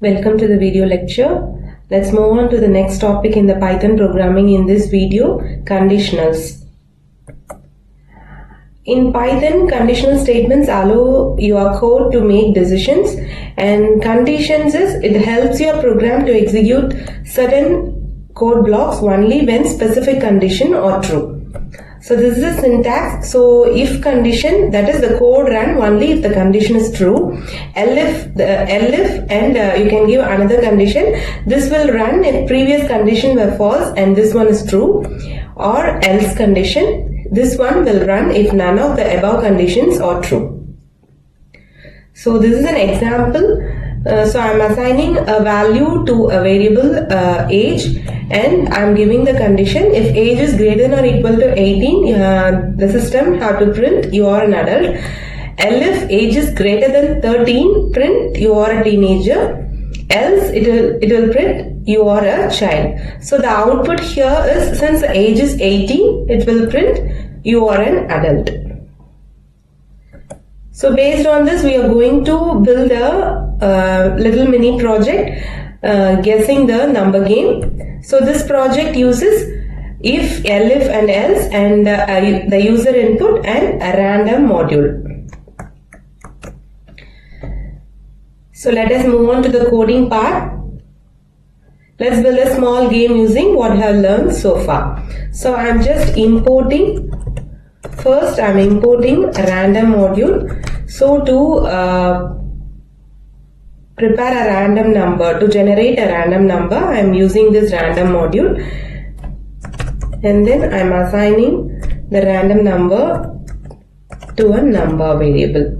Welcome to the video lecture. Let's move on to the next topic in the Python programming in this video, conditionals. In Python, conditional statements allow your code to make decisions, and conditions it helps your program to execute certain code blocks only when specific condition are true. So this is the syntax. So if condition, that is the code run only if the condition is true. elif and you can give another condition. This will run if previous condition were false and this one is true, or else condition. This one will run if none of the above conditions are true. So this is an example. So I am assigning a value to a variable age, and I am giving the condition if age is greater than or equal to 18, the system have to print you are an adult. Elif age is greater than 13, print you are a teenager. Else it will print you are a child. So the output here is, since the age is 18, it will print you are an adult. So based on this, we are going to build a little mini project guessing the number game. So this project uses if, elif and else, and the user input and a random module. So let us move on to the coding part. Let's build a small game using what I have learned so far. So I am just importing. First, I am importing a random module. So to prepare a random number, to generate a random number, I am using this random module, and then I am assigning the random number to a number variable.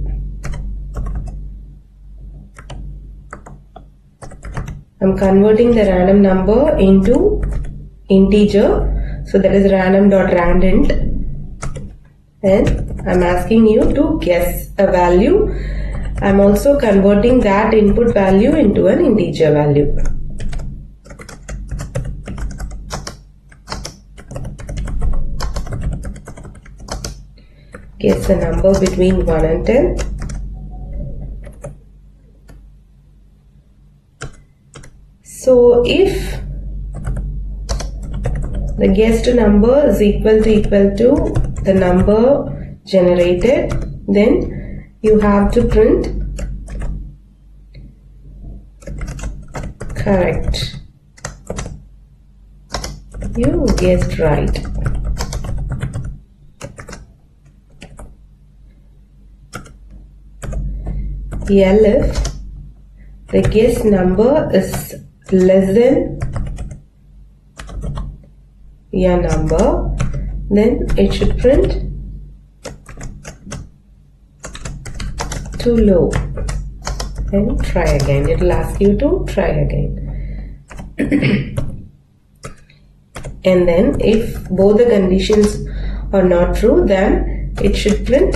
I am converting the random number into integer, so that is random.randint, and I am asking you to guess a value. I am also converting that input value into an integer value. Guess a number between 1 and 10. So if the guessed number is equal to the number generated, then you have to print correct. You guessed right. Elif the guessed number is less than your number, then it should print too low, and try again. It will ask you to try again. And then if both the conditions are not true, then it should print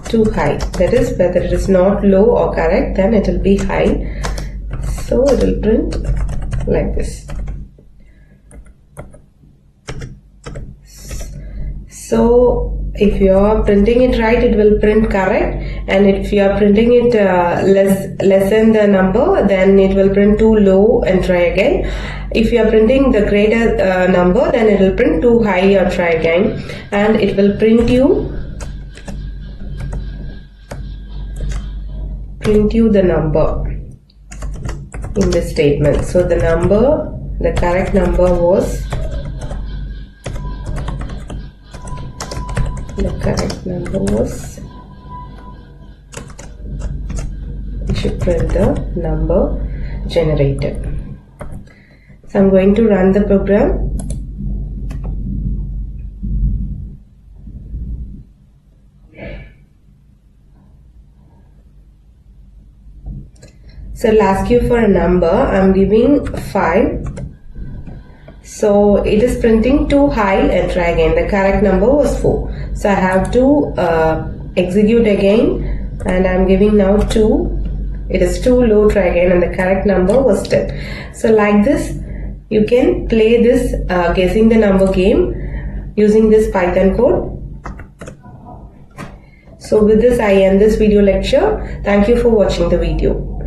too high. That is, whether it is not low or correct, then it will be high. So it will print like this. So if you are printing it right, it will print correct, and if you are printing it less than the number, then it will print too low and try again. If you are printing the greater number, then it will print too high or try again, and it will print you the number in this statement. So the correct number was it should print the number generated. So I'm going to run the program. So it'll ask you for a number. I'm giving 5. So it is printing too high and try again. The correct number was 4. So I have to execute again, and I'm giving now 2. It is too low, try again, and the correct number was 10. So like this, you can play this guessing the number game using this Python code. So with this I end this video lecture. Thank you for watching the video.